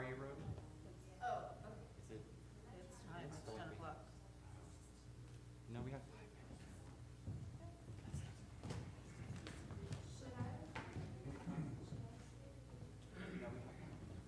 are you, Rhoda? Oh, okay. Is it? It's time, it's still 10 like- o'clock. No, we have 5 minutes. Should I? No, we have. It's just everyone's having this.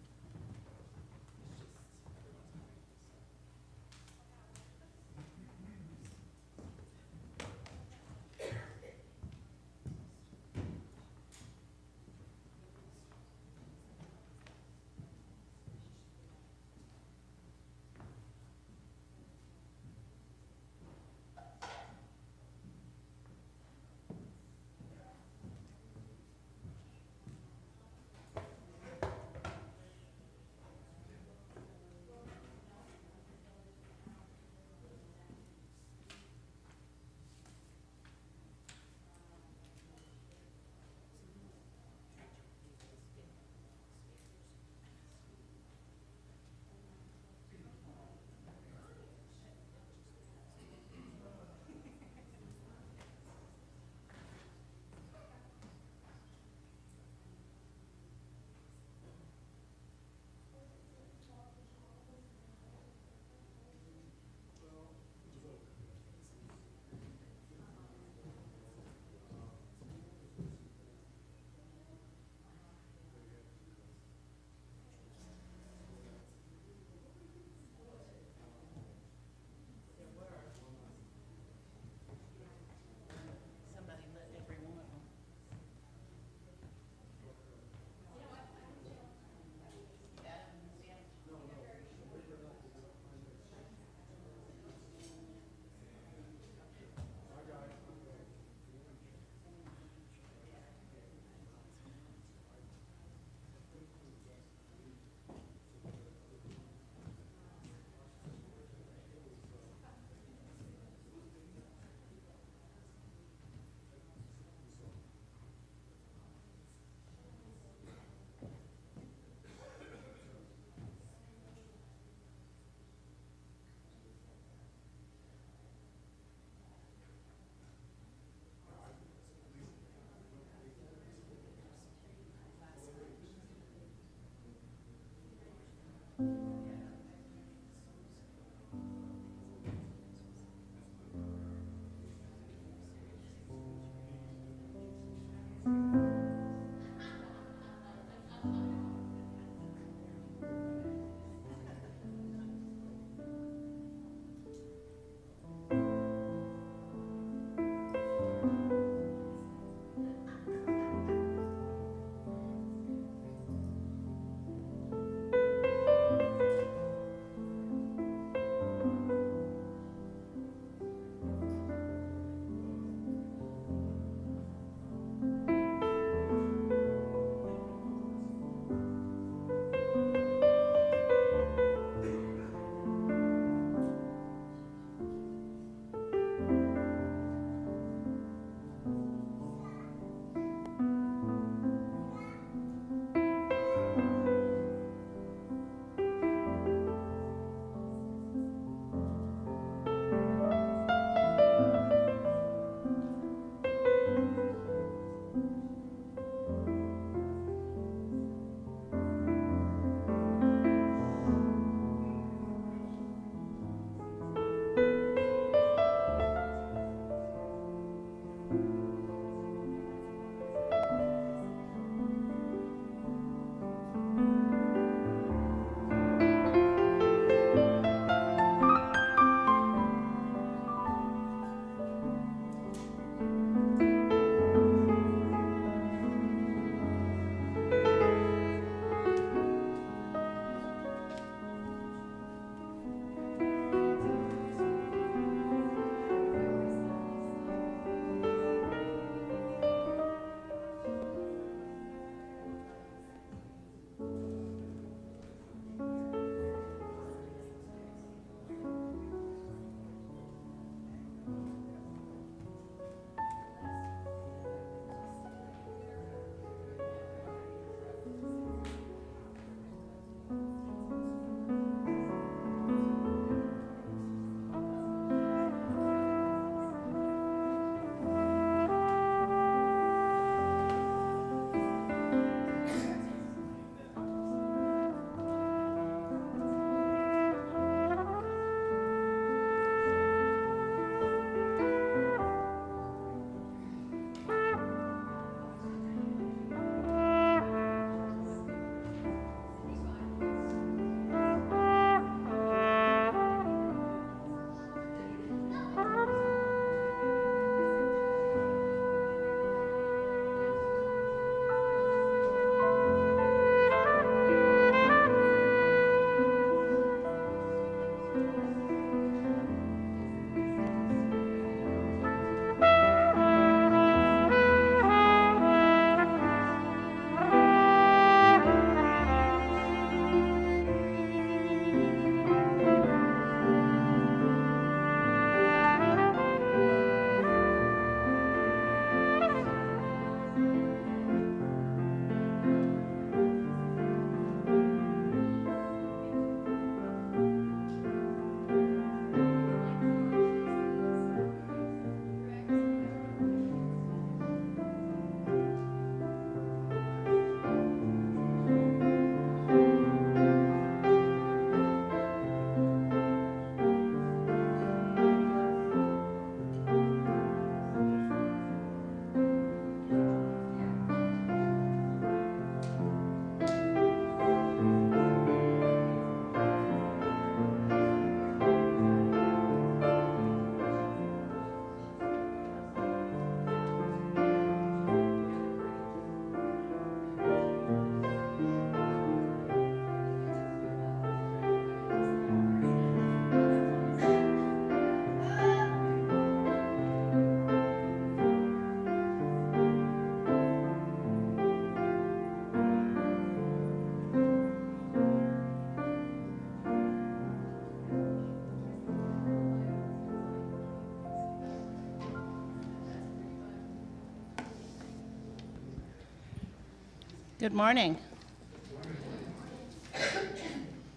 Good morning.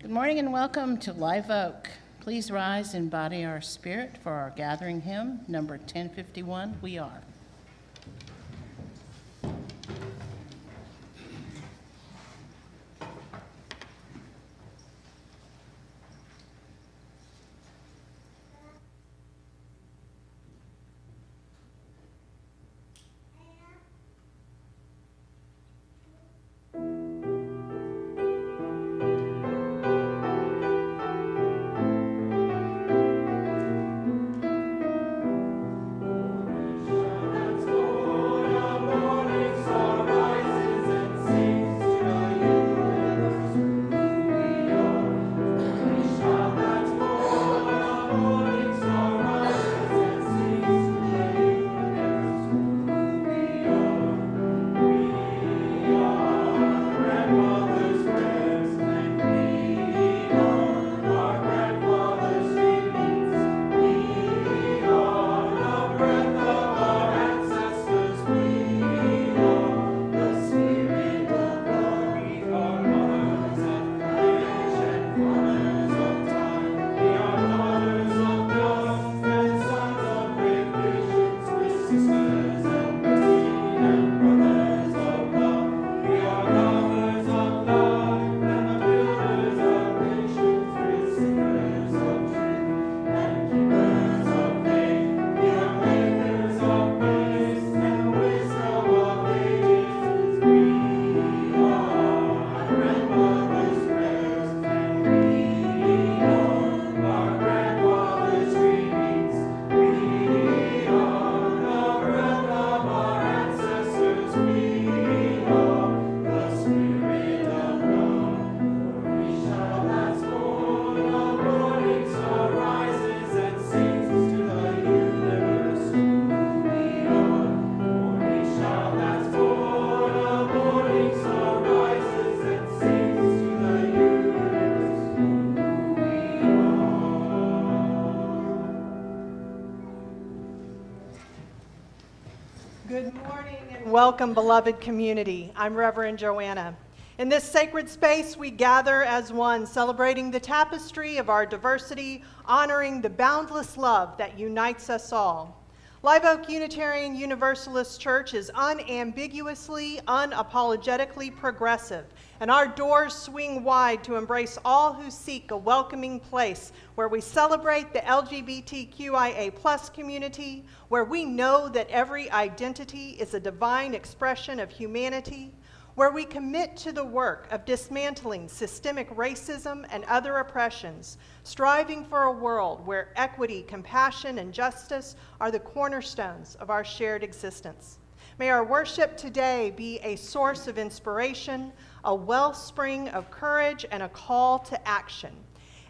Good morning and welcome to Live Oak. Please rise and embody our spirit for our gathering hymn, number 1051, We Are. Welcome, beloved community. I'm Reverend Joanna. In this sacred space, we gather as one, celebrating the tapestry of our diversity, honoring the boundless love that unites us all. Live Oak Unitarian Universalist Church is unambiguously, unapologetically progressive, and our doors swing wide to embrace all who seek a welcoming place where we celebrate the LGBTQIA+ community, where we know that every identity is a divine expression of humanity, where we commit to the work of dismantling systemic racism and other oppressions, striving for a world where equity, compassion, and justice are the cornerstones of our shared existence. May our worship today be a source of inspiration, a wellspring of courage, and a call to action.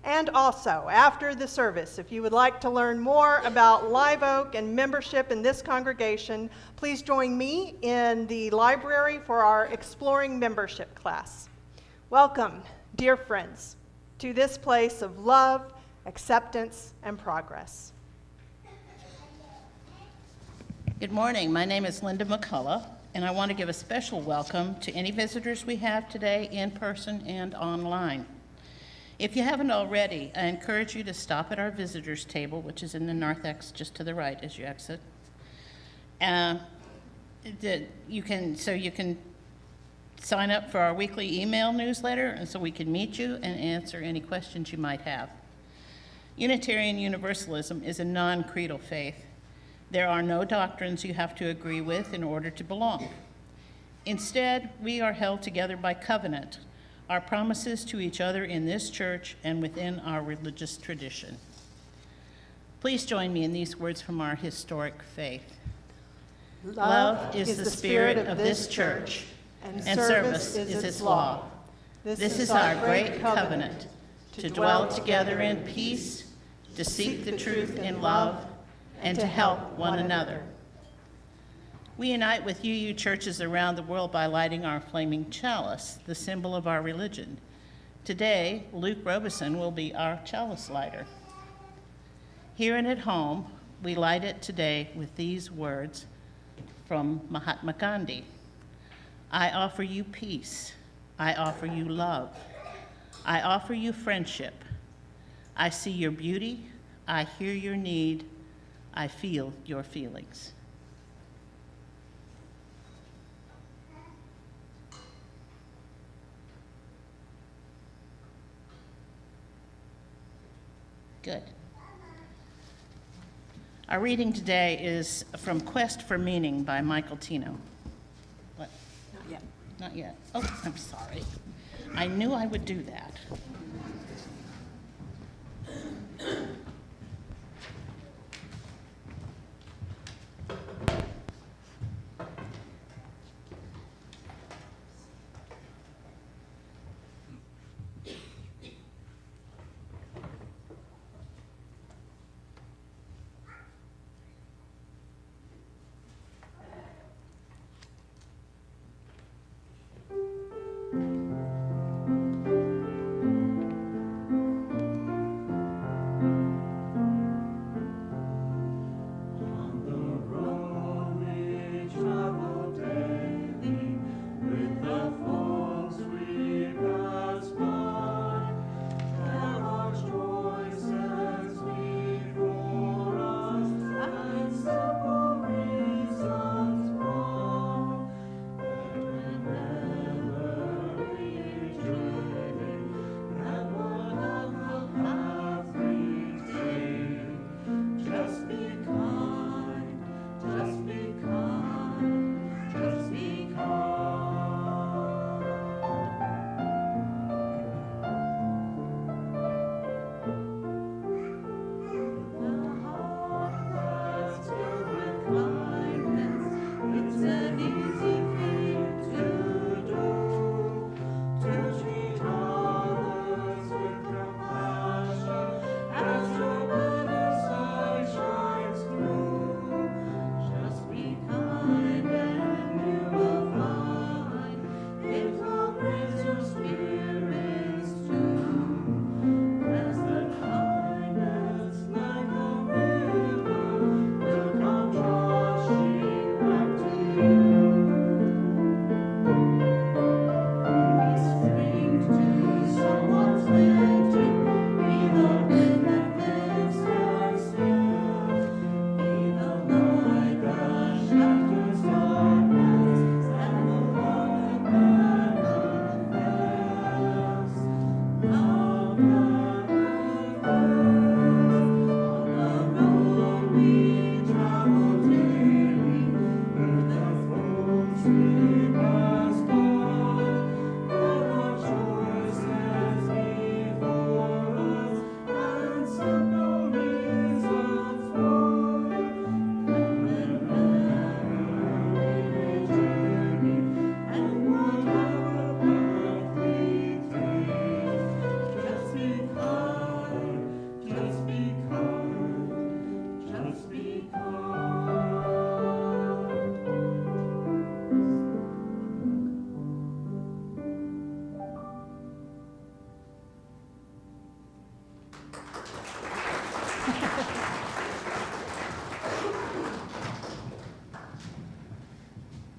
And also, after the service, if you would like to learn more about Live Oak and membership in this congregation, please join me in the library for our Exploring Membership class. Welcome, dear friends, to this place of love, acceptance, and progress. Good morning. My name is Linda McCullough, and I want to give a special welcome to any visitors we have today in person and online. If you haven't already, I encourage you to stop at our visitors table, which is in the narthex just to the right as you exit. You can sign up for our weekly email newsletter, and so we can meet you and answer any questions you might have. Unitarian Universalism is a non-creedal faith. There are no doctrines you have to agree with in order to belong. Instead, we are held together by covenant, our promises to each other in this church and within our religious tradition. Please join me in these words from our historic faith. Love is the spirit of this church, and service is its law. This is our great covenant, to dwell together in peace, to seek the truth in love, and to help one another. We unite with UU churches around the world by lighting our flaming chalice, the symbol of our religion. Today, Luke Robeson will be our chalice lighter. Here and at home, we light it today with these words from Mahatma Gandhi. I offer you peace. I offer you love. I offer you friendship. I see your beauty. I hear your need. I feel your feelings. Good. Our reading today is from Quest for Meaning by Michael Tino. What? Not yet. Not yet. Oh, I'm sorry. I knew I would do that.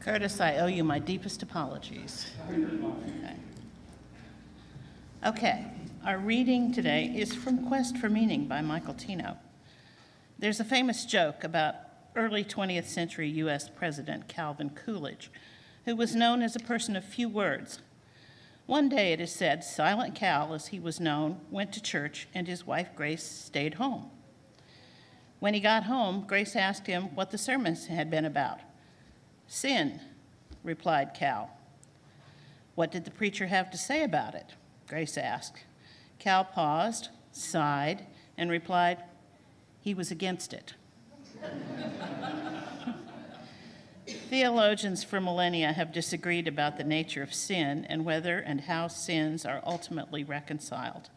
Curtis, I owe you my deepest apologies. Okay, our reading today is from Quest for Meaning by Michael Tino. There's a famous joke about early 20th century U.S. President Calvin Coolidge, who was known as a person of few words. One day, it is said, Silent Cal, as he was known, went to church and his wife Grace stayed home. When he got home, Grace asked him what the sermon had been about. Sin, replied Cal. What did the preacher have to say about it? Grace asked. Cal paused, sighed, and replied, he was against it. Theologians for millennia have disagreed about the nature of sin and whether and how sins are ultimately reconciled.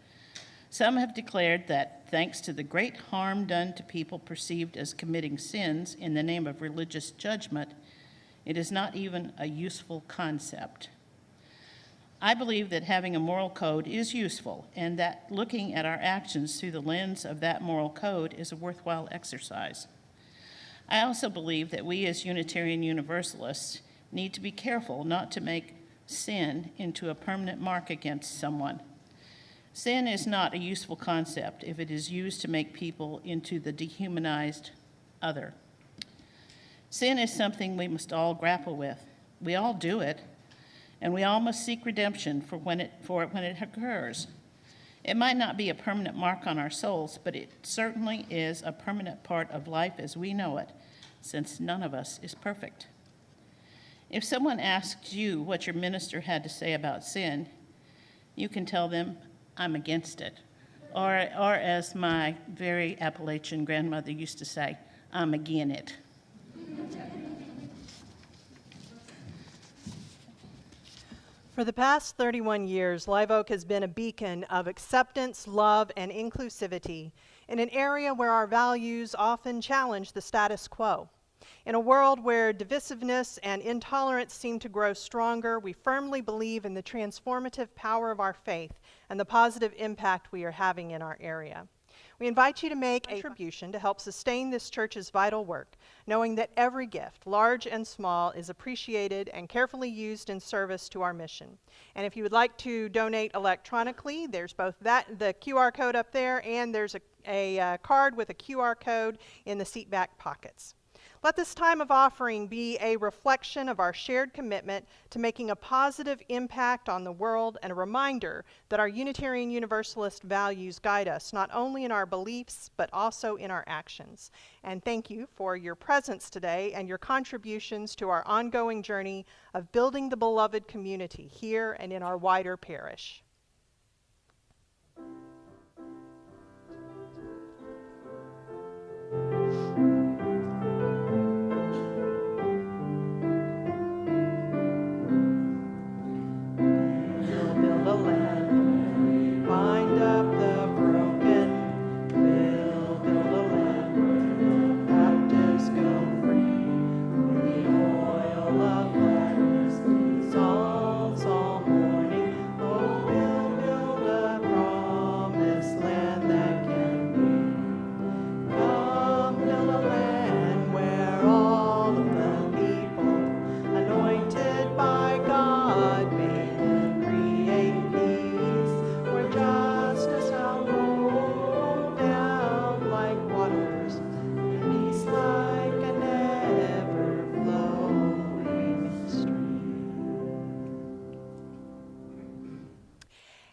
Some have declared that, thanks to the great harm done to people perceived as committing sins in the name of religious judgment, it is not even a useful concept. I believe that having a moral code is useful and that looking at our actions through the lens of that moral code is a worthwhile exercise. I also believe that we as Unitarian Universalists need to be careful not to make sin into a permanent mark against someone. Sin is not a useful concept if it is used to make people into the dehumanized other. Sin is something we must all grapple with. We all do it, and we all must seek redemption for it when it occurs. It might not be a permanent mark on our souls, but it certainly is a permanent part of life as we know it, since none of us is perfect. If someone asks you what your minister had to say about sin, you can tell them, "I'm against it." Or as my very Appalachian grandmother used to say, "I'm agin it." For the past 31 years, Live Oak has been a beacon of acceptance, love, and inclusivity in an area where our values often challenge the status quo. In a world where divisiveness and intolerance seem to grow stronger, we firmly believe in the transformative power of our faith and the positive impact we are having in our area. We invite you to make a contribution to help sustain this church's vital work, knowing that every gift, large and small, is appreciated and carefully used in service to our mission. And if you would like to donate electronically, there's both the QR code up there, and there's a card with a QR code in the seat back pockets. Let this time of offering be a reflection of our shared commitment to making a positive impact on the world and a reminder that our Unitarian Universalist values guide us not only in our beliefs but also in our actions. And thank you for your presence today and your contributions to our ongoing journey of building the beloved community here and in our wider parish.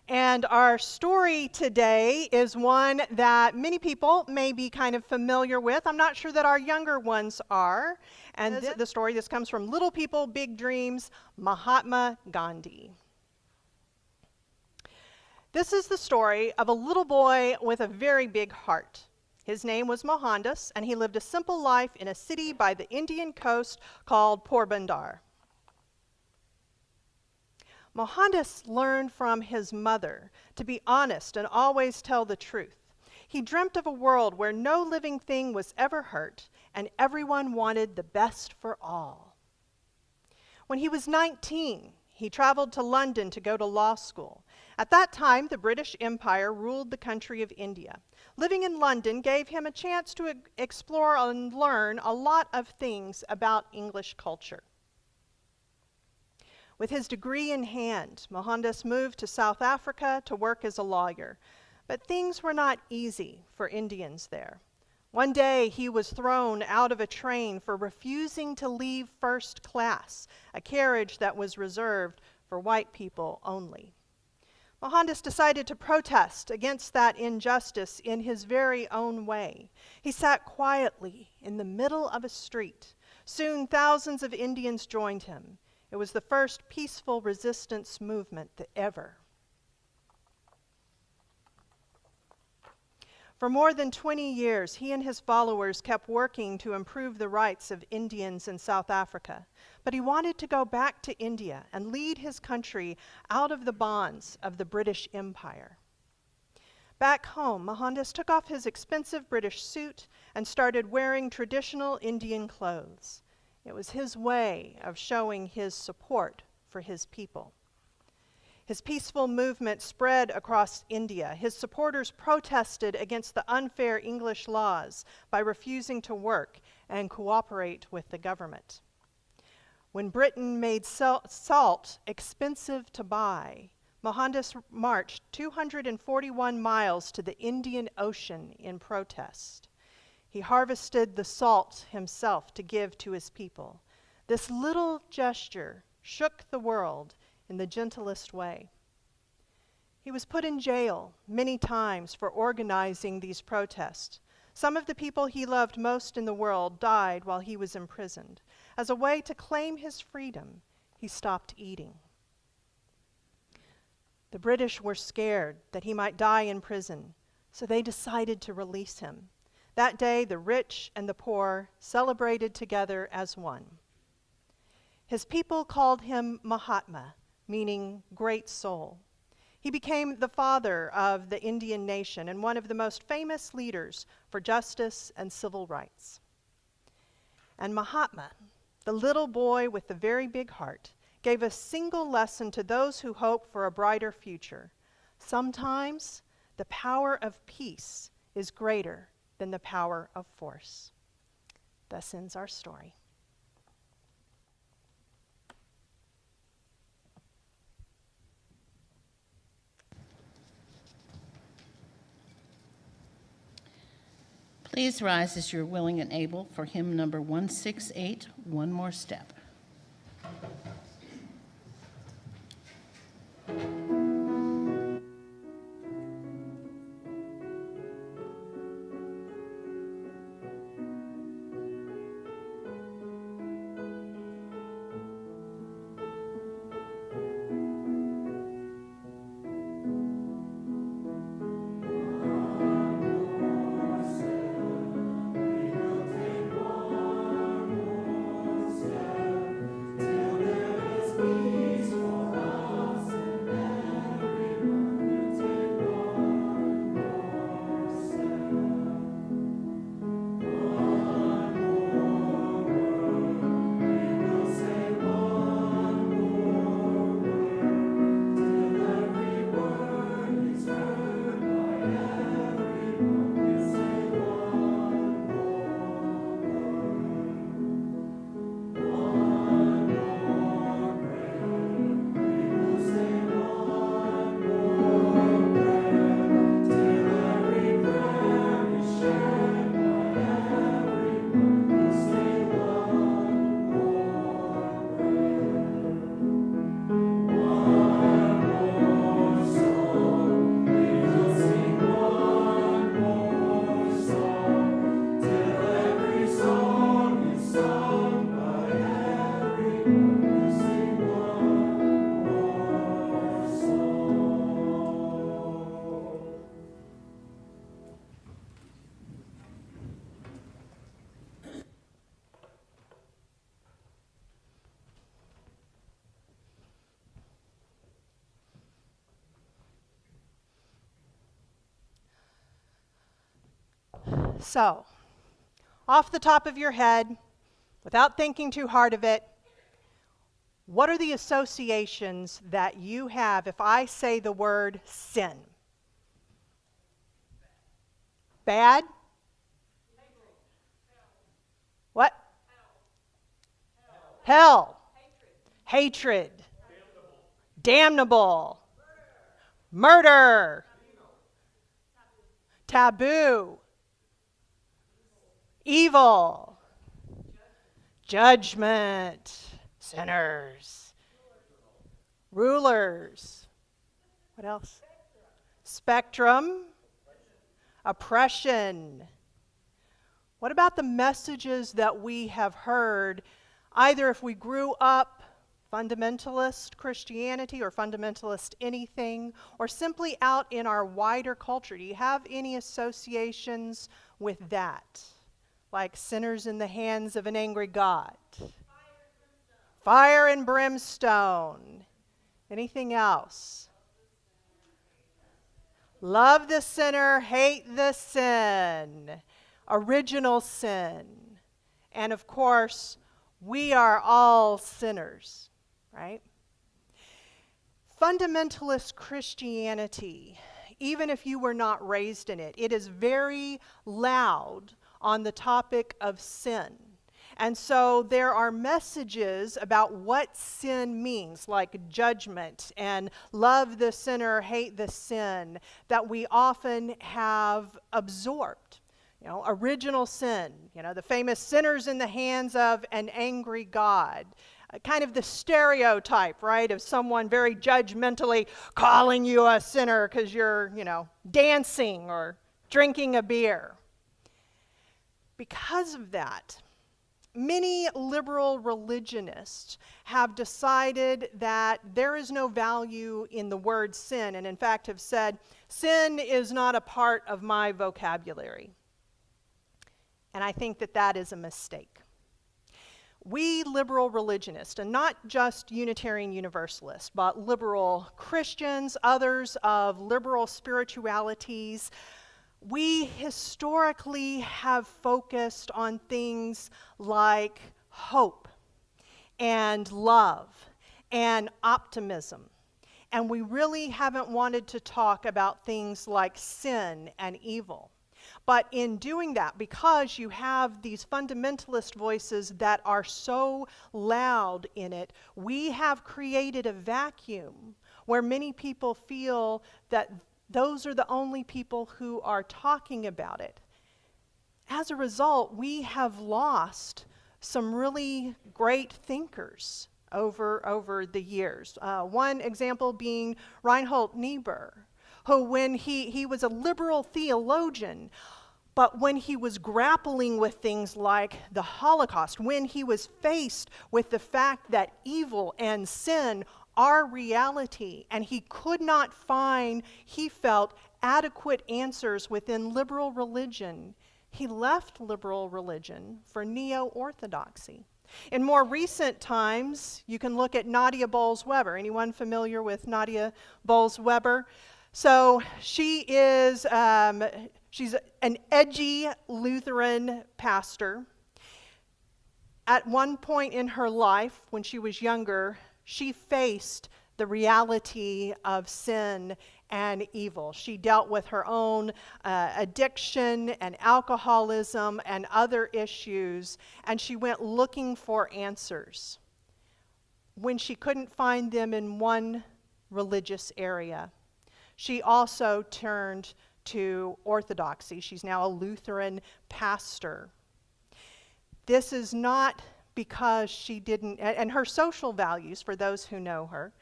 And our story today is one that many people may be kind of familiar with. I'm not sure that our younger ones are. And this comes from Little People, Big Dreams, Mahatma Gandhi. This is the story of a little boy with a very big heart. His name was Mohandas, and he lived a simple life in a city by the Indian coast called Porbandar. Mohandas learned from his mother to be honest and always tell the truth. He dreamt of a world where no living thing was ever hurt and everyone wanted the best for all. When he was 19, he traveled to London to go to law school. At that time, the British Empire ruled the country of India. Living in London gave him a chance to explore and learn a lot of things about English culture. With his degree in hand, Mohandas moved to South Africa to work as a lawyer. But things were not easy for Indians there. One day, he was thrown out of a train for refusing to leave first class, a carriage that was reserved for white people only. Mohandas decided to protest against that injustice in his very own way. He sat quietly in the middle of a street. Soon, thousands of Indians joined him. It was the first peaceful resistance movement ever. For more than 20 years, he and his followers kept working to improve the rights of Indians in South Africa. But he wanted to go back to India and lead his country out of the bonds of the British Empire. Back home, Mohandas took off his expensive British suit and started wearing traditional Indian clothes. It was his way of showing his support for his people. His peaceful movement spread across India. His supporters protested against the unfair English laws by refusing to work and cooperate with the government. When Britain made salt expensive to buy, Mohandas marched 241 miles to the Indian Ocean in protest. He harvested the salt himself to give to his people. This little gesture shook the world in the gentlest way. He was put in jail many times for organizing these protests. Some of the people he loved most in the world died while he was imprisoned. As a way to claim his freedom, he stopped eating. The British were scared that he might die in prison, so they decided to release him. That day, the rich and the poor celebrated together as one. His people called him Mahatma, meaning great soul. He became the father of the Indian nation and one of the most famous leaders for justice and civil rights. And Mahatma, the little boy with the very big heart, gave a single lesson to those who hope for a brighter future. Sometimes the power of peace is greater than the power of force. Thus ends our story. Please rise as you're willing and able for hymn number 168, One More Step. So, off the top of your head, without thinking too hard of it, what are the associations that you have if I say the word sin? Bad? What? Hell. Hatred. Damnable. Murder. Taboo. Evil. Judgment. Sinners. Rulers. What else? Spectrum. Oppression. What about the messages that we have heard, either if we grew up fundamentalist Christianity or fundamentalist anything, or simply out in our wider culture? Do you have any associations with that? Like sinners in the hands of an angry God. Fire and brimstone. Anything else? Love the sinner, hate the sin. Original sin. And of course, we are all sinners, right? Fundamentalist Christianity, even if you were not raised in it, it is very loud on the topic of sin. And so there are messages about what sin means, like judgment and love the sinner, hate the sin, that we often have absorbed. You know, original sin, you know, the famous sinners in the hands of an angry God. Kind of the stereotype, right, of someone very judgmentally calling you a sinner because you're, you know, dancing or drinking a beer. Because of that, many liberal religionists have decided that there is no value in the word sin, and in fact have said, sin is not a part of my vocabulary. And I think that that is a mistake. We liberal religionists, and not just Unitarian Universalists, but liberal Christians, others of liberal spiritualities, we historically have focused on things like hope and love and optimism. And we really haven't wanted to talk about things like sin and evil. But in doing that, because you have these fundamentalist voices that are so loud in it, we have created a vacuum where many people feel that those are the only people who are talking about it. As a result, we have lost some really great thinkers over the years. One example being Reinhold Niebuhr, who when he was a liberal theologian, but when he was grappling with things like the Holocaust, when he was faced with the fact that evil and sin are reality, and he could not find, he felt, adequate answers within liberal religion, he left liberal religion for neo-orthodoxy. In more recent times, you can look at Nadia Bolz-Weber. Anyone familiar with Nadia Bolz-Weber? So she is, she's an edgy Lutheran pastor. At one point in her life, when she was younger, she faced the reality of sin and evil. She dealt with her own addiction and alcoholism and other issues, and she went looking for answers. When she couldn't find them in one religious area, she also turned to orthodoxy. She's now a Lutheran pastor. This is not because she didn't, and her social values, for those who know her,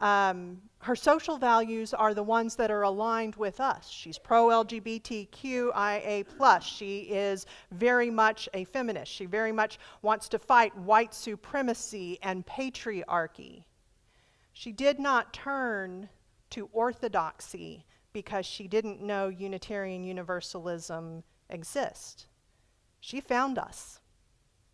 her social values are the ones that are aligned with us. She's pro-LGBTQIA+. She is very much a feminist. She very much wants to fight white supremacy and patriarchy. She did not turn to orthodoxy because she didn't know Unitarian Universalism exists. She found us.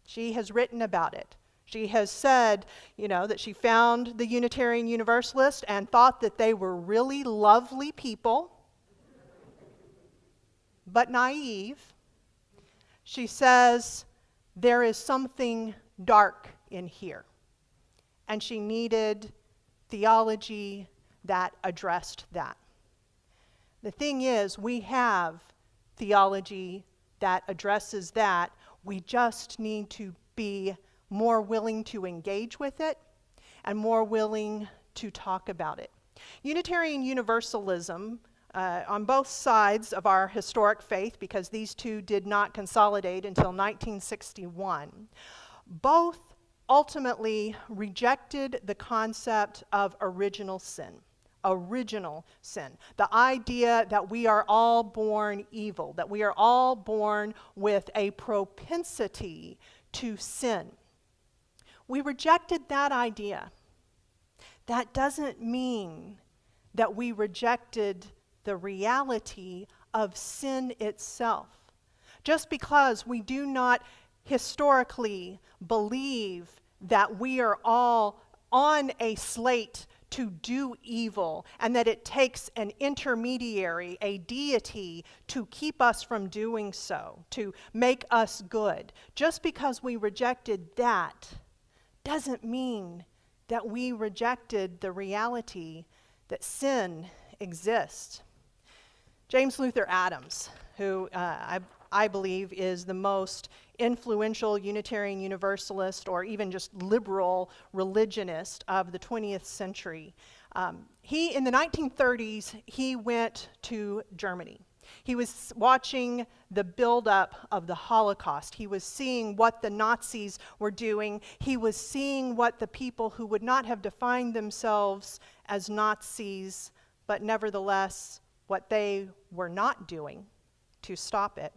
She has written about it. She has said, you know, that she found the Unitarian Universalist and thought that they were really lovely people, but naive. She says, there is something dark in here. And she needed theology that addressed that. The thing is, we have theology that addresses that. We just need to be more willing to engage with it and more willing to talk about it. Unitarian Universalism, on both sides of our historic faith, because these two did not consolidate until 1961, both ultimately rejected the concept of original sin. Original sin. The idea that we are all born evil, that we are all born with a propensity to sin. We rejected that idea. That doesn't mean that we rejected the reality of sin itself. Just because we do not historically believe that we are all on a slate to do evil, and that it takes an intermediary, a deity, to keep us from doing so, to make us good. Just because we rejected that doesn't mean that we rejected the reality that sin exists. James Luther Adams, who I I believe, is the most influential Unitarian Universalist or even just liberal religionist of the 20th century. In the 1930s, he went to Germany. He was watching the buildup of the Holocaust. He was seeing what the Nazis were doing. He was seeing what the people who would not have defined themselves as Nazis, but nevertheless what they were not doing to stop it.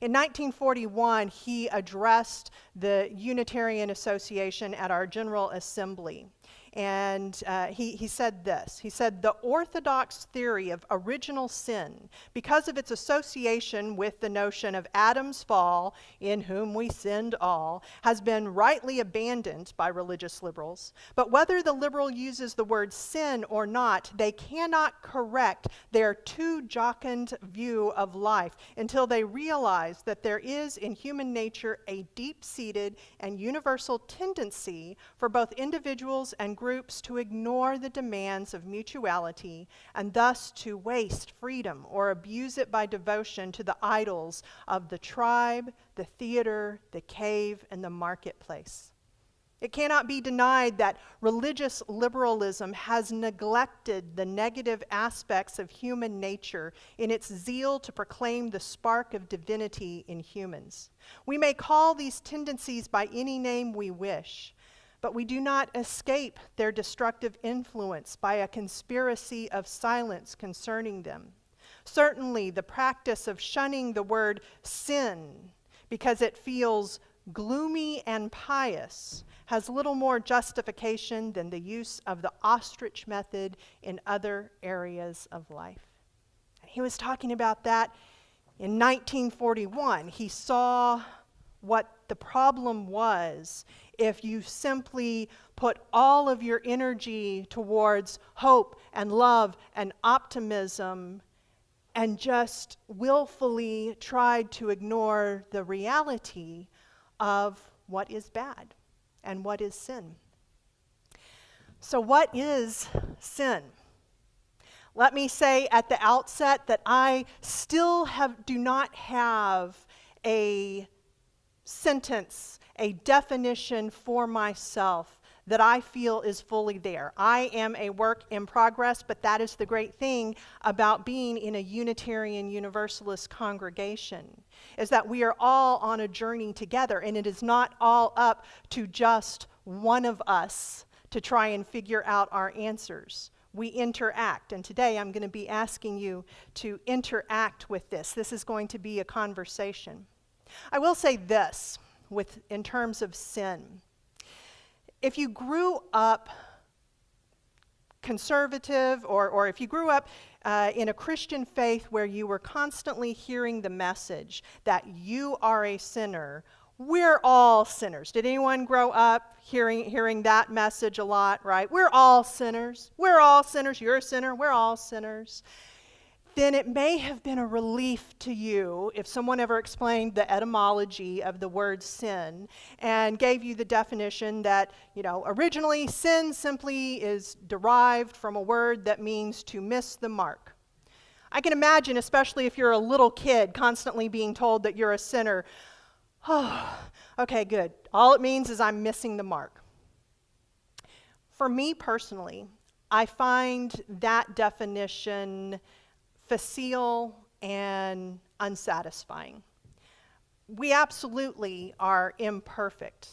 In 1941, he addressed the Unitarian Association at our General Assembly. And he said this. He said, "The orthodox theory of original sin, because of its association with the notion of Adam's fall, in whom we sinned all, has been rightly abandoned by religious liberals. But whether the liberal uses the word sin or not, they cannot correct their too jocund view of life until they realize that there is in human nature a deep-seated and universal tendency for both individuals and groups to ignore the demands of mutuality and thus to waste freedom or abuse it by devotion to the idols of the tribe, the theater, the cave, and the marketplace." It cannot be denied that religious liberalism has neglected the negative aspects of human nature in its zeal to proclaim the spark of divinity in humans. We may call these tendencies by any name we wish, but we do not escape their destructive influence by a conspiracy of silence concerning them. Certainly, the practice of shunning the word sin because it feels gloomy and pious has little more justification than the use of the ostrich method in other areas of life. He was talking about that in 1941. He saw what the problem was if you simply put all of your energy towards hope and love and optimism and just willfully tried to ignore the reality of what is bad and what is sin. So what is sin? Let me say at the outset that I still do not have a sentence, a definition for myself that I feel is fully there. I am a work in progress, but that is the great thing about being in a Unitarian Universalist congregation, is that we are all on a journey together, and it is not all up to just one of us to try and figure out our answers. We interact, and today I'm going to be asking you to interact with this. This is going to be a conversation. I will say this in terms of sin. If you grew up conservative or if you grew up in a Christian faith where you were constantly hearing the message that you are a sinner, we're all sinners. Did anyone grow up hearing that message a lot, right? We're all sinners. We're all sinners. You're a sinner. We're all sinners. Then it may have been a relief to you if someone ever explained the etymology of the word sin and gave you the definition that, originally sin simply is derived from a word that means to miss the mark. I can imagine, especially if you're a little kid, constantly being told that you're a sinner. Oh, okay, good. All it means is I'm missing the mark. For me personally, I find that definition facile and unsatisfying. We absolutely are imperfect,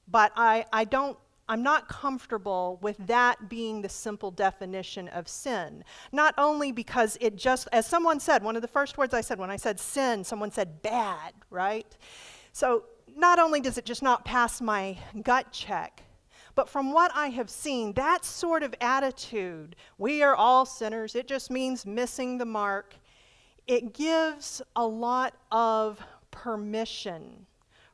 but I'm not comfortable with that being the simple definition of sin. Not only because it just, as someone said, one of the first words I said when I said sin, someone said bad, right? So not only does it just not pass my gut check, but from what I have seen, that sort of attitude, we are all sinners, it just means missing the mark, it gives a lot of permission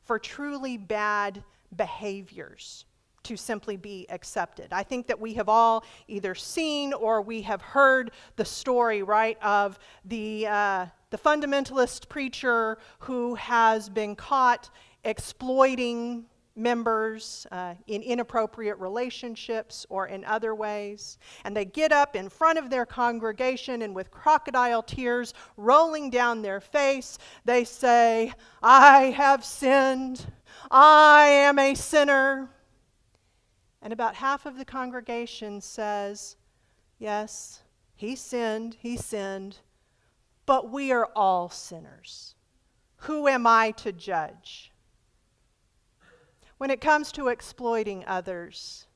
for truly bad behaviors to simply be accepted. I think that we have all either seen or we have heard the story, right, of the fundamentalist preacher who has been caught exploiting members in inappropriate relationships or in other ways. And they get up in front of their congregation and with crocodile tears rolling down their face, they say, "I have sinned. I am a sinner." And about half of the congregation says, "Yes, he sinned, but we are all sinners. Who am I to judge?" When it comes to exploiting others,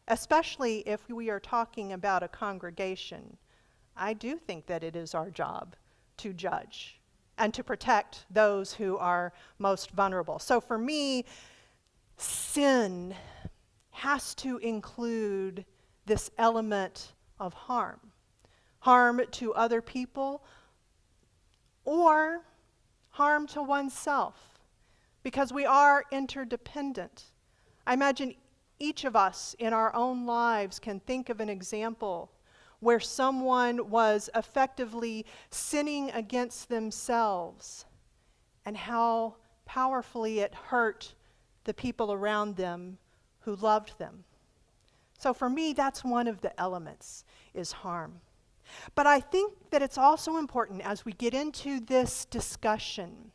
especially if we are talking about a congregation, I do think that it is our job to judge and to protect those who are most vulnerable. So for me, sin has to include this element of harm. Harm to other people or harm to oneself. Because we are interdependent. I imagine each of us in our own lives can think of an example where someone was effectively sinning against themselves and how powerfully it hurt the people around them who loved them. So for me, that's one of the elements, is harm. But I think that it's also important as we get into this discussion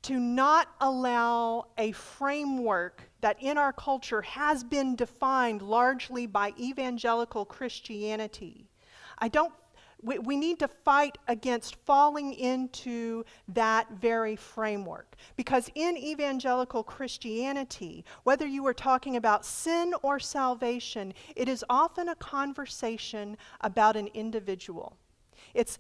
to not allow a framework that in our culture has been defined largely by evangelical Christianity. We need to fight against falling into that very framework. Because in evangelical Christianity, whether you are talking about sin or salvation, it is often a conversation about an individual. It's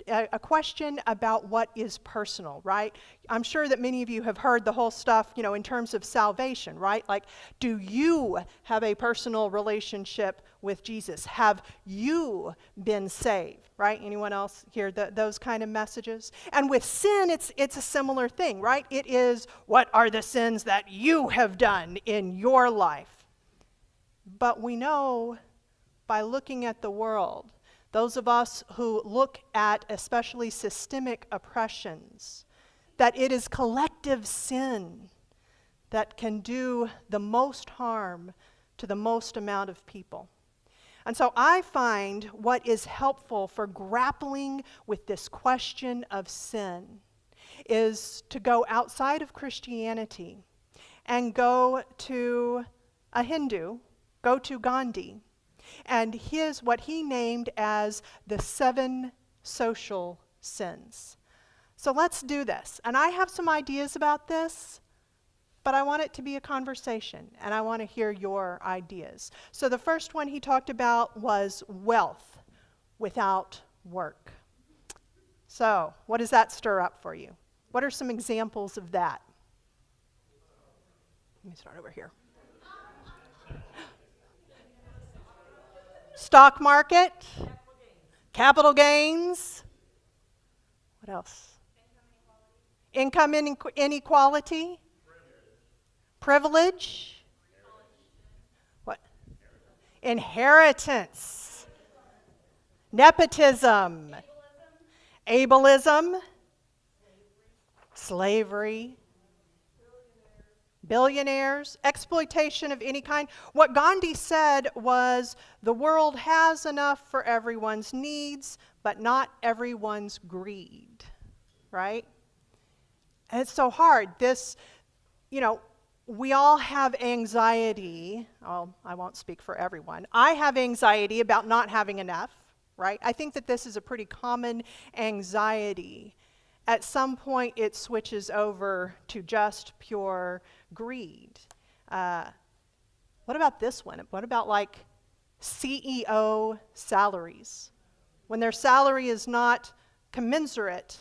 a question about what is personal, right? I'm sure that many of you have heard the whole stuff, in terms of salvation, right? Like, do you have a personal relationship with Jesus? Have you been saved, right? Anyone else hear those kind of messages? And with sin, it's a similar thing, right? It is, what are the sins that you have done in your life? But we know by looking at the world, those of us who look at especially systemic oppressions, that it is collective sin that can do the most harm to the most amount of people. And so I find what is helpful for grappling with this question of sin is to go outside of Christianity and go to a Hindu, go to Gandhi, and what he named as the 7 social sins. So let's do this. And I have some ideas about this, but I want it to be a conversation, and I want to hear your ideas. So the first one he talked about was wealth without work. So what does that stir up for you? What are some examples of that? Let me start over here. Stock market, capital gains. What else? Income inequality. Privilege. What? Inheritance. Nepotism. Ableism. Slavery. Billionaires, exploitation of any kind. What Gandhi said was, the world has enough for everyone's needs, but not everyone's greed, right? And it's so hard. We all have anxiety. Oh, I won't speak for everyone. I have anxiety about not having enough, right? I think that this is a pretty common anxiety. At some point, it switches over to just pure greed. What about this one? What about like CEO salaries? When their salary is not commensurate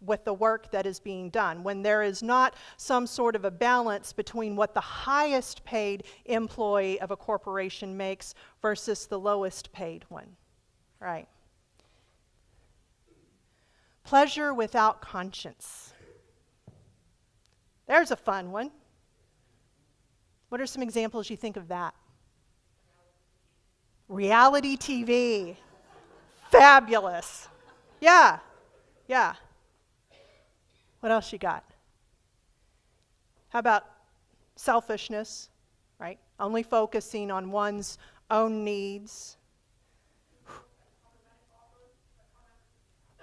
with the work that is being done, when there is not some sort of a balance between what the highest paid employee of a corporation makes versus the lowest paid one, right? Pleasure without conscience. There's a fun one. What are some examples you think of that? Reality TV. Fabulous. Yeah. What else you got? How about selfishness, right? Only focusing on one's own needs.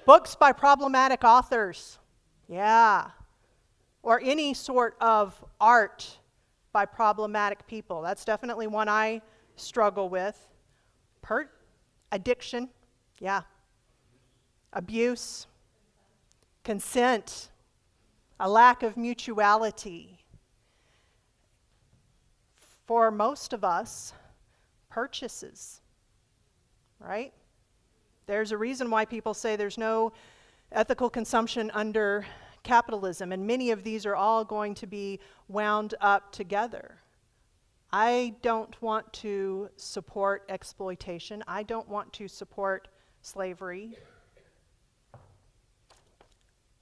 Books by problematic authors, yeah. Or any sort of art by problematic people. That's definitely one I struggle with. Addiction, yeah. Abuse, consent, a lack of mutuality. For most of us, purchases, right? There's a reason why people say there's no ethical consumption under capitalism, and many of these are all going to be wound up together. I don't want to support exploitation. I don't want to support slavery.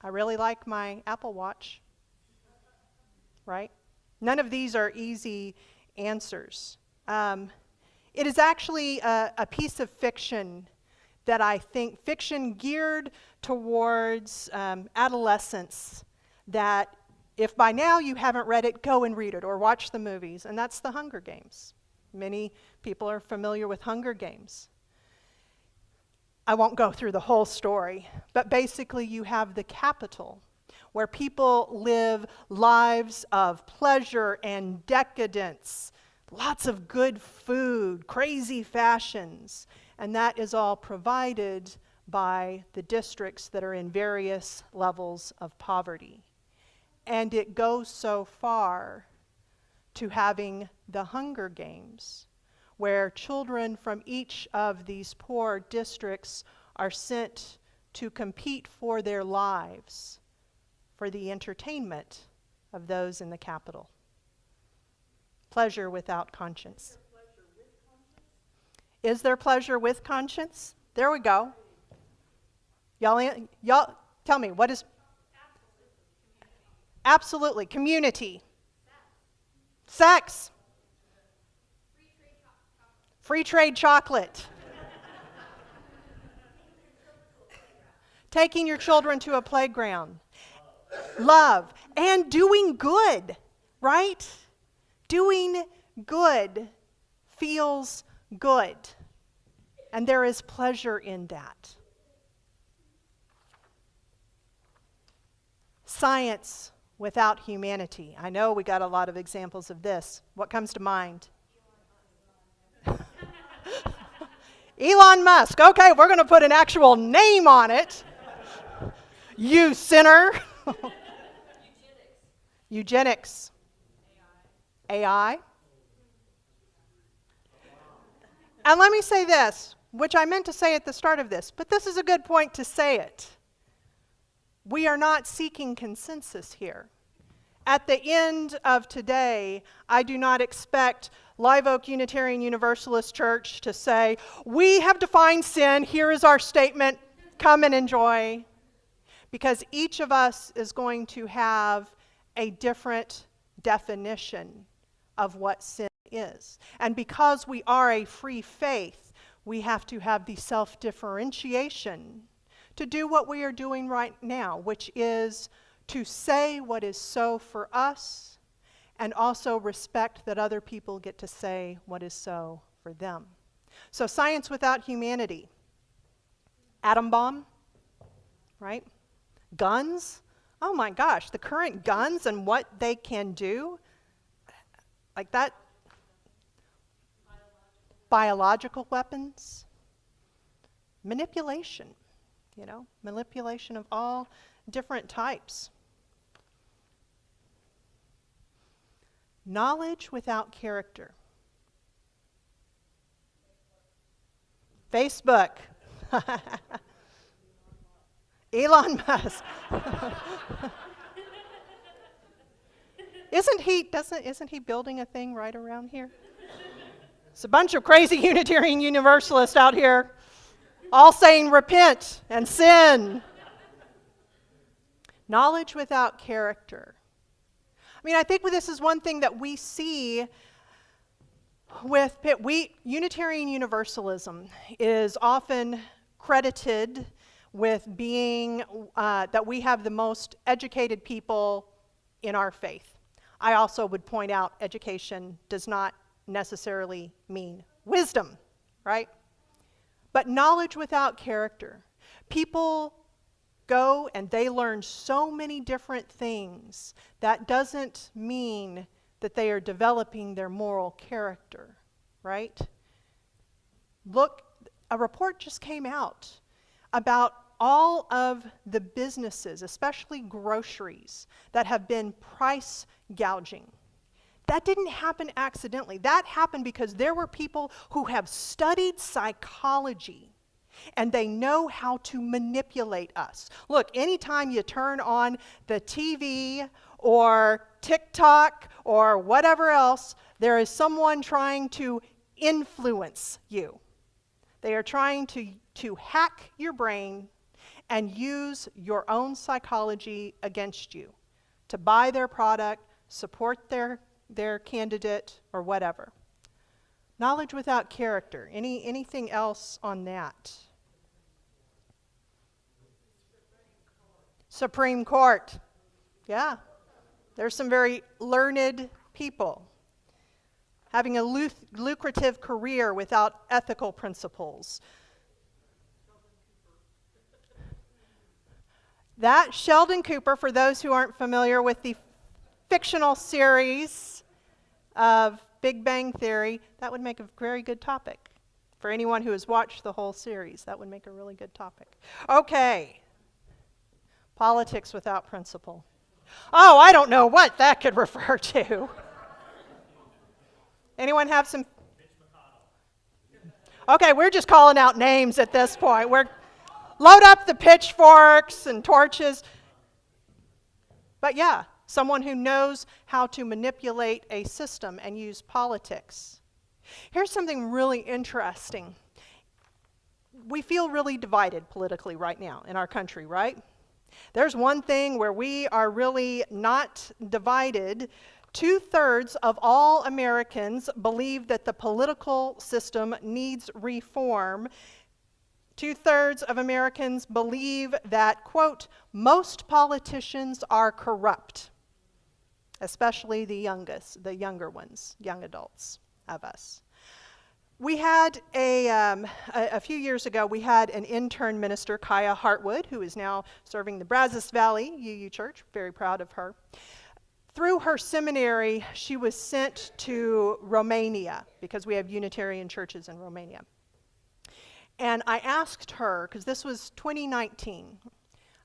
I really like my Apple Watch, right? None of these are easy answers. It is actually a piece of fiction that I think, fiction geared towards adolescence, that if by now you haven't read it, go and read it or watch the movies, and that's The Hunger Games. Many people are familiar with Hunger Games. I won't go through the whole story, but basically you have the capital, where people live lives of pleasure and decadence, lots of good food, crazy fashions, and that is all provided by the districts that are in various levels of poverty. And it goes so far to having the Hunger Games, where children from each of these poor districts are sent to compete for their lives, for the entertainment of those in the capital. Pleasure without conscience. Is there pleasure with conscience? There we go. Y'all tell me, what is? Absolutely. Community. Sex. Free trade chocolate. Taking your children to a playground. Love. And doing good, right? Doing good feels good. And there is pleasure in that. Science without humanity. I know we got a lot of examples of this. What comes to mind? Elon Musk. Okay, we're going to put an actual name on it. You sinner. Eugenics. AI. And let me say this, which I meant to say at the start of this, but this is a good point to say it. We are not seeking consensus here. At the end of today, I do not expect Live Oak Unitarian Universalist Church to say, we have defined sin, here is our statement, come and enjoy. Because each of us is going to have a different definition of what sin is. And because we are a free faith, we have to have the self-differentiation to do what we are doing right now, which is to say what is so for us and also respect that other people get to say what is so for them. So science without humanity. Atom bomb, right? Guns. Oh my gosh, the current guns and what they can do. Like that. Biological weapons. Manipulation. Manipulation of all different types. Knowledge without character. Facebook. Elon Musk. Isn't he building a thing right around here? It's a bunch of crazy Unitarian Universalists out here, all saying repent and sin. Knowledge without character. I think this is one thing that we see with Unitarian Universalism is often credited with being that we have the most educated people in our faith. I also would point out education does not necessarily mean wisdom, right? But knowledge without character. People go and they learn so many different things. That doesn't mean that they are developing their moral character, right? Look, a report just came out about all of the businesses, especially groceries, that have been price gouging. That didn't happen accidentally. That happened because there were people who have studied psychology and they know how to manipulate us. Look, anytime you turn on the TV or TikTok or whatever else, there is someone trying to influence you. They are trying to hack your brain and use your own psychology against you, to buy their product, support their candidate, or whatever. Knowledge without character. Anything else on that? Supreme Court. Yeah. There's some very learned people having a lucrative career without ethical principles. That Sheldon Cooper, for those who aren't familiar with the fictional series of Big Bang Theory, that would make a very good topic. For anyone who has watched the whole series, that would make a really good topic. Okay. Politics without principle. Oh, I don't know what that could refer to. Anyone have some? Okay, we're just calling out names at this point. Load up the pitchforks and torches. But yeah, someone who knows how to manipulate a system and use politics. Here's something really interesting. We feel really divided politically right now in our country, right? There's one thing where we are really not divided. 2/3 of all Americans believe that the political system needs reform. 2/3 of Americans believe that, quote, most politicians are corrupt, especially the younger ones, young adults of us. We had a few years ago, we had an intern minister, Kaya Hartwood, who is now serving the Brazos Valley UU Church. Very proud of her. Through her seminary, she was sent to Romania because we have Unitarian churches in Romania. And I asked her, because this was 2019,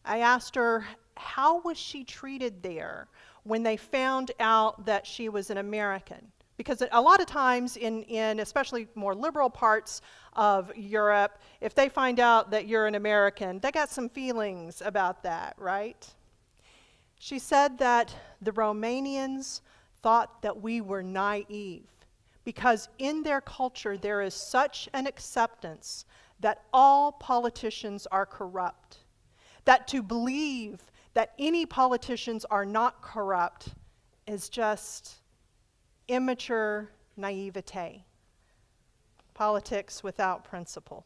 I asked her, how was she treated there when they found out that she was an American? Because a lot of times in especially more liberal parts of Europe, if they find out that you're an American, they got some feelings about that, right? She said that the Romanians thought that we were naive because in their culture there is such an acceptance that all politicians are corrupt, that to believe that any politicians are not corrupt is just immature naivete. Politics without principle.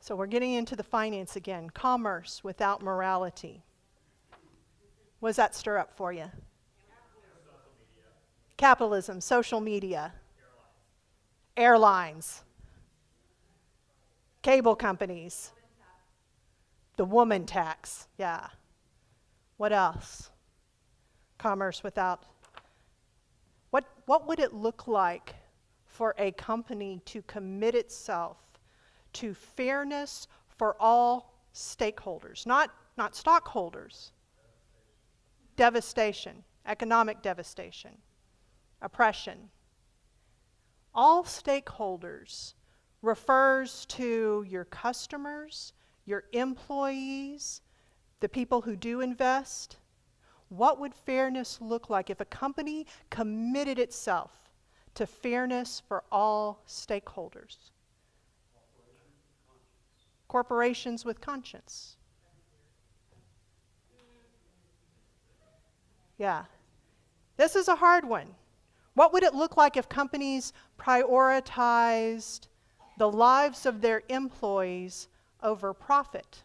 So we're getting into the finance again. Commerce without morality. What does that stir up for you? Capitalism, social media. Airlines. Cable companies. The woman tax, yeah. What else? Commerce without. What would it look like for a company to commit itself to fairness for all stakeholders, not stockholders? Devastation, economic devastation, oppression. All stakeholders refers to your customers, your employees, the people who do invest. What would fairness look like if a company committed itself to fairness for all stakeholders? Corporations with conscience. Yeah. This is a hard one. What would it look like if companies prioritized the lives of their employees over profit?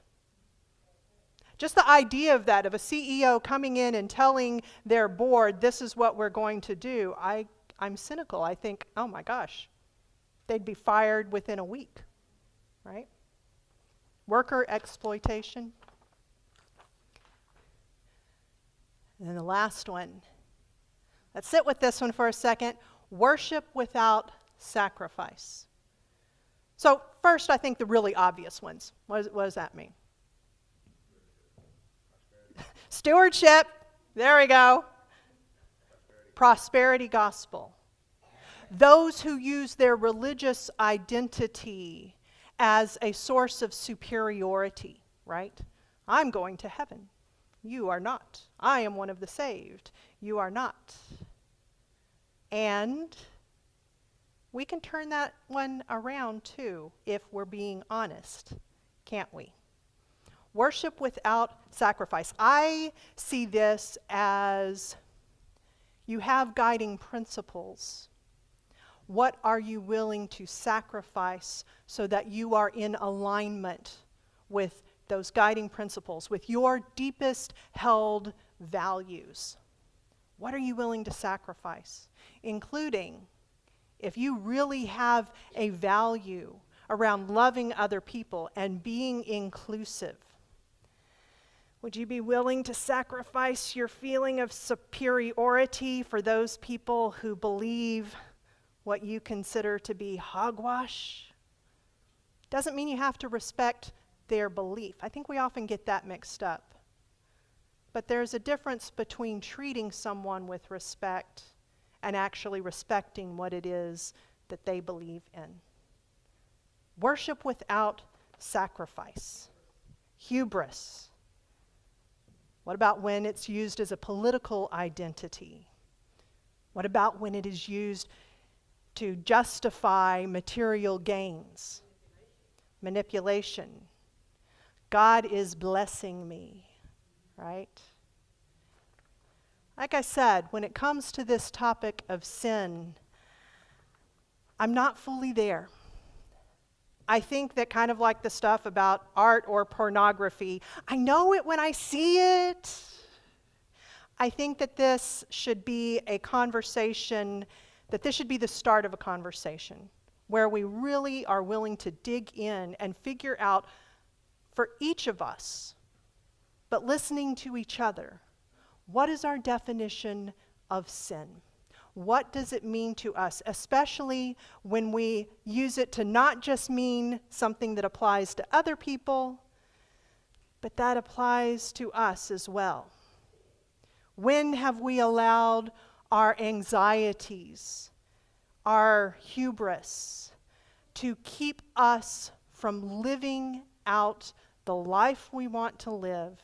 Just the idea of that, of a CEO coming in and telling their board, this is what we're going to do, I'm cynical. I think, oh my gosh, they'd be fired within a week, right? Worker exploitation. And then the last one. Let's sit with this one for a second. Worship without sacrifice. So first, I think the really obvious ones. What does that mean? Stewardship. There we go. Prosperity gospel. Those who use their religious identity as a source of superiority, right? I'm going to heaven. You are not. I am one of the saved. You are not. And we can turn that one around too, if we're being honest, can't we? Worship without sacrifice. I see this as you have guiding principles. What are you willing to sacrifice so that you are in alignment with those guiding principles, with your deepest held values? What are you willing to sacrifice? Including, if you really have a value around loving other people and being inclusive, would you be willing to sacrifice your feeling of superiority for those people who believe what you consider to be hogwash? Doesn't mean you have to respect their belief. I think we often get that mixed up. But there's a difference between treating someone with respect and actually respecting what it is that they believe in. Worship without sacrifice. Hubris. What about when it's used as a political identity? What about when it is used to justify material gains? Manipulation. God is blessing me, right? Like I said, when it comes to this topic of sin, I'm not fully there. I think that kind of like the stuff about art or pornography, I know it when I see it. I think that this should be a conversation, that this should be the start of a conversation where we really are willing to dig in and figure out for each of us, but listening to each other, what is our definition of sin? What does it mean to us, especially when we use it to not just mean something that applies to other people, but that applies to us as well? When have we allowed our anxieties, our hubris, to keep us from living out the life we want to live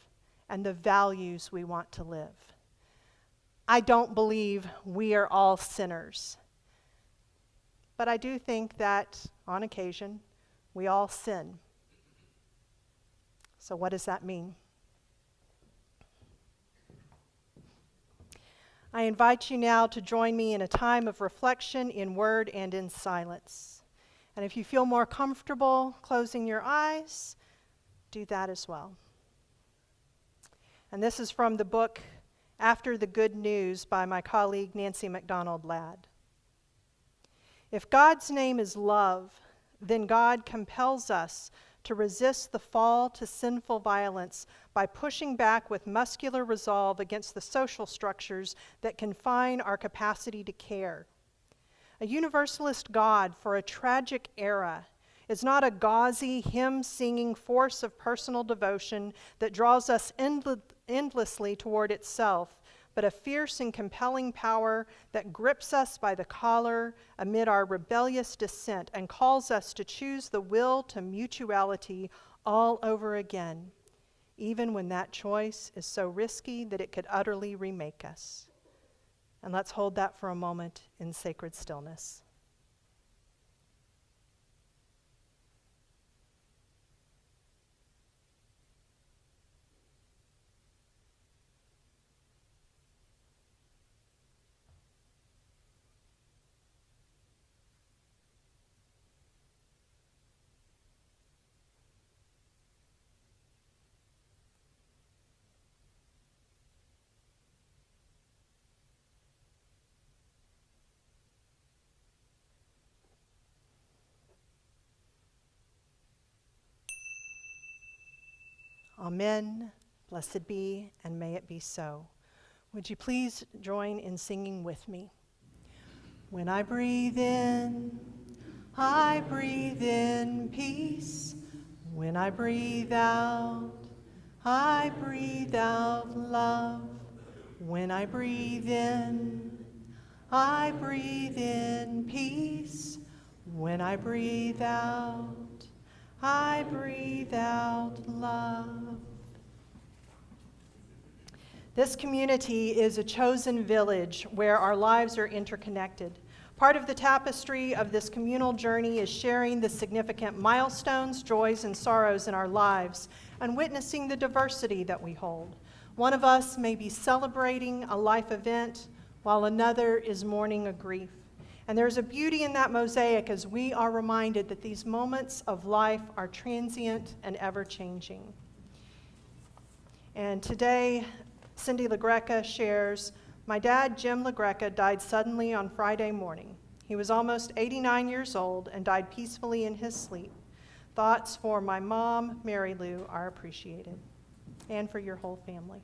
and the values we want to live? I don't believe we are all sinners. But I do think that, on occasion, we all sin. So what does that mean? I invite you now to join me in a time of reflection in word and in silence. And if you feel more comfortable closing your eyes, do that as well. And this is from the book After the Good News by my colleague Nancy MacDonald Ladd. If God's name is love, then God compels us to resist the fall to sinful violence by pushing back with muscular resolve against the social structures that confine our capacity to care. A universalist God for a tragic era is not a gauzy, hymn-singing force of personal devotion that draws us endlessly toward itself, but a fierce and compelling power that grips us by the collar amid our rebellious descent and calls us to choose the will to mutuality all over again, even when that choice is so risky that it could utterly remake us. And let's hold that for a moment in sacred stillness. Amen. Blessed be, and may it be so. Would you please join in singing with me? When I breathe in peace. When I breathe out love. When I breathe in peace. When I breathe out love. This community is a chosen village where our lives are interconnected. Part of the tapestry of this communal journey is sharing the significant milestones, joys, and sorrows in our lives and witnessing the diversity that we hold. One of us may be celebrating a life event while another is mourning a grief. And there's a beauty in that mosaic as we are reminded that these moments of life are transient and ever-changing. And today, Cindy LaGreca shares, "My dad, Jim LaGreca, died suddenly on Friday morning. He was almost 89 years old and died peacefully in his sleep. Thoughts for my mom, Mary Lou, are appreciated, and for your whole family."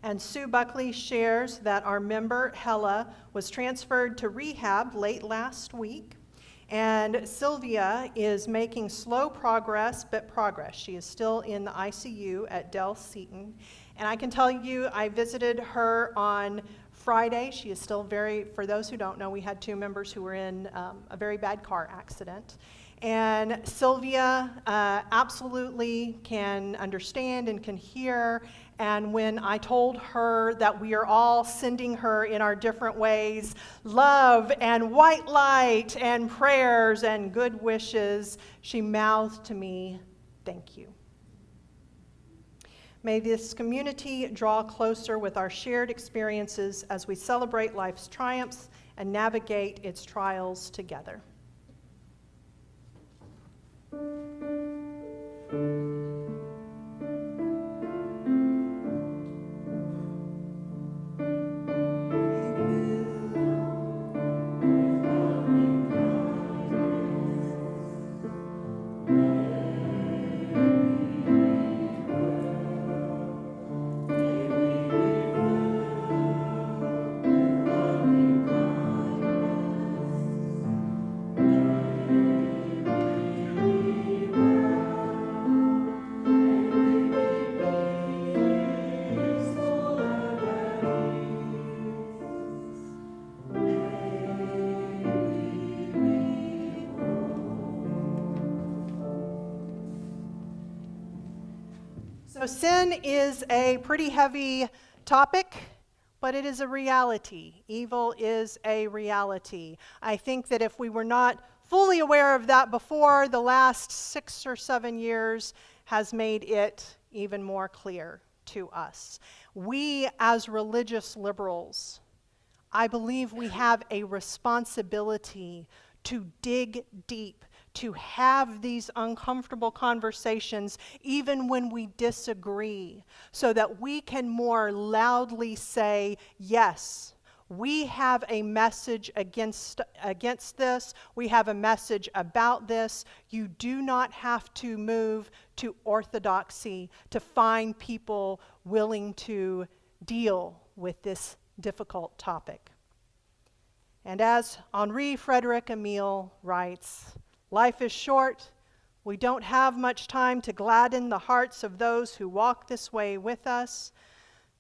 And Sue Buckley shares that our member, Hella, was transferred to rehab late last week. And Sylvia is making slow progress, but progress. She is still in the ICU at Del Seton. And I can tell you, I visited her on Friday. She is still for those who don't know, we had 2 members who were in a very bad car accident. And Sylvia absolutely can understand and can hear. And when I told her that we are all sending her in our different ways love and white light and prayers and good wishes, she mouthed to me, "Thank you." May this community draw closer with our shared experiences as we celebrate life's triumphs and navigate its trials together. So sin is a pretty heavy topic, but it is a reality. Evil is a reality. I think that if we were not fully aware of that before, the last 6 or 7 years has made it even more clear to us. We, as religious liberals, I believe we have a responsibility to dig deep, to have these uncomfortable conversations even when we disagree, so that we can more loudly say, yes, we have a message against this, we have a message about this. You do not have to move to orthodoxy to find people willing to deal with this difficult topic. And as Henri Frederick Emile writes, "Life is short. We don't have much time to gladden the hearts of those who walk this way with us.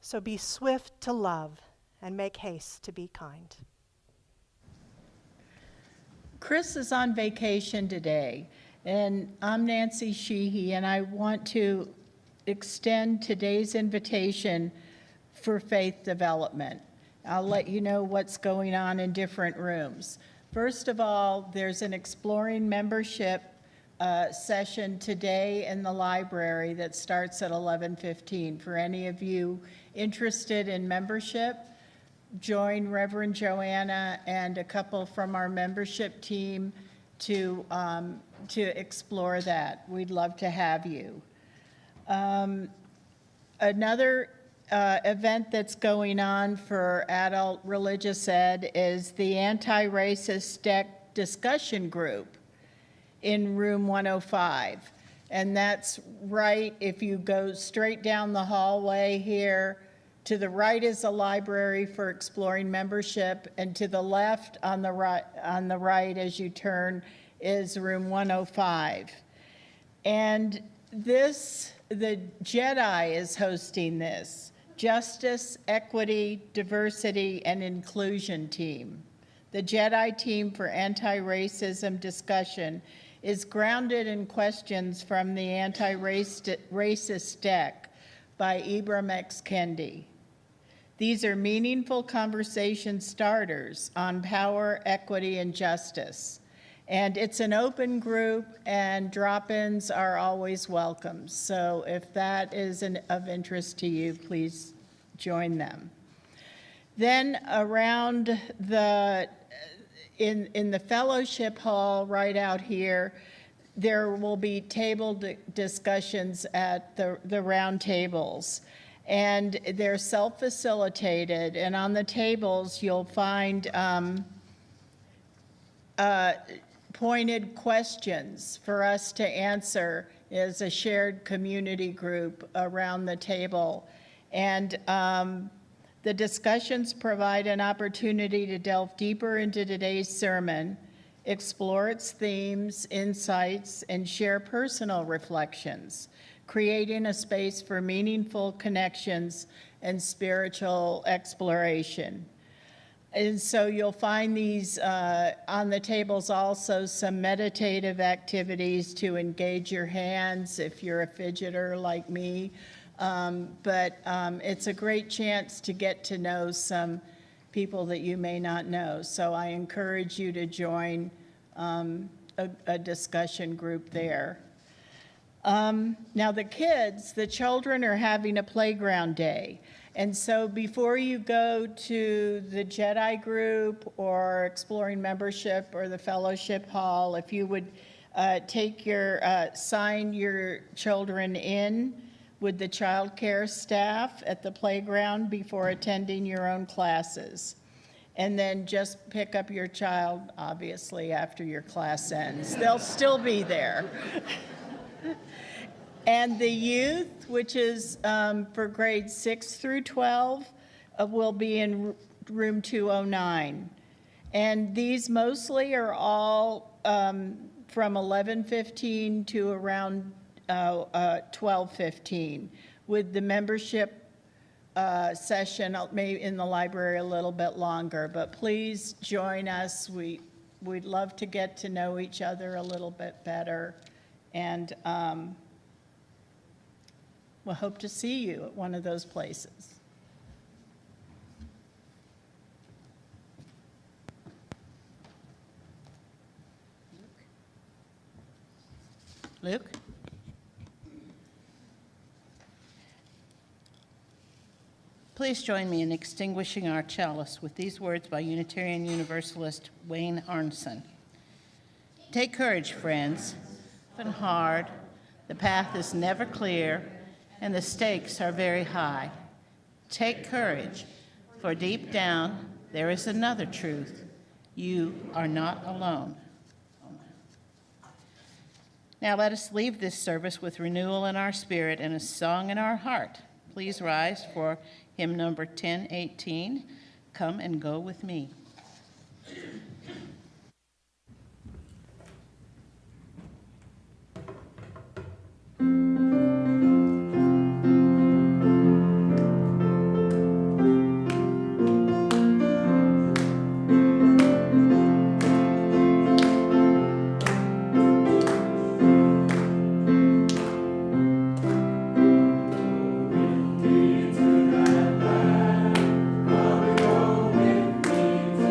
So be swift to love and make haste to be kind." Chris is on vacation today, and I'm Nancy Sheehy, and I want to extend today's invitation for faith development. I'll let you know what's going on in different rooms. First of all, there's an exploring membership session today in the library that starts at 11:15. For any of you interested in membership, join Reverend Joanna and a couple from our membership team to explore that. We'd love to have you. Another event that's going on for adult religious ed is the anti-racist discussion group in room 105. And that's right, if you go straight down the hallway here, to the right is a library for exploring membership, and to the left on the right as you turn is room 105. And this, the Jedi is hosting this, Justice, Equity, Diversity, and Inclusion team. The Jedi team for anti-racism discussion is grounded in questions from the anti-racist deck by Ibram X. Kendi. These are meaningful conversation starters on power, equity, and justice. And it's an open group, and drop-ins are always welcome. So if that is of interest to you, please join them. Then around the, in the fellowship hall right out here, there will be table discussions at the round tables. And they're self-facilitated, and on the tables you'll find pointed questions for us to answer as a shared community group around the table. And the discussions provide an opportunity to delve deeper into today's sermon, explore its themes, insights, and share personal reflections, creating a space for meaningful connections and spiritual exploration. And so you'll find these on the tables also some meditative activities to engage your hands if you're a fidgeter like me. But it's a great chance to get to know some people that you may not know. So I encourage you to join a discussion group there. Now the children are having a playground day. And so before you go to the Jedi group or exploring membership or the fellowship hall, if you would sign your children in with the child care staff at the playground before attending your own classes. And then just pick up your child, obviously, after your class ends. They'll still be there. And the youth, which is for grades 6 through 12, will be in room 209. And these mostly are all from 11:15 to around 12:15, with the membership session maybe in the library a little bit longer. But please join us. We'd love to get to know each other a little bit better. And we'll hope to see you at one of those places. Luke? Please join me in extinguishing our chalice with these words by Unitarian Universalist Wayne Arnson. Take courage, friends. It's been hard. The path is never clear, and the stakes are very high. Take courage, for deep down there is another truth. You are not alone. Now let us leave this service with renewal in our spirit and a song in our heart. Please rise for hymn number 1018, Come and Go With Me. To that land, come and go with me.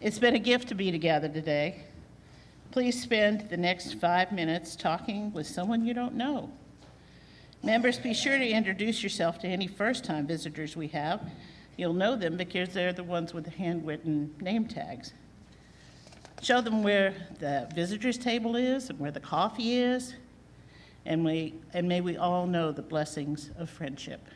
It's been a gift to be together today. Please spend the next 5 minutes talking with someone you don't know. Members, be sure to introduce yourself to any first-time visitors we have. You'll know them because they're the ones with the handwritten name tags. Show them where the visitors table is and where the coffee is, and may we all know the blessings of friendship.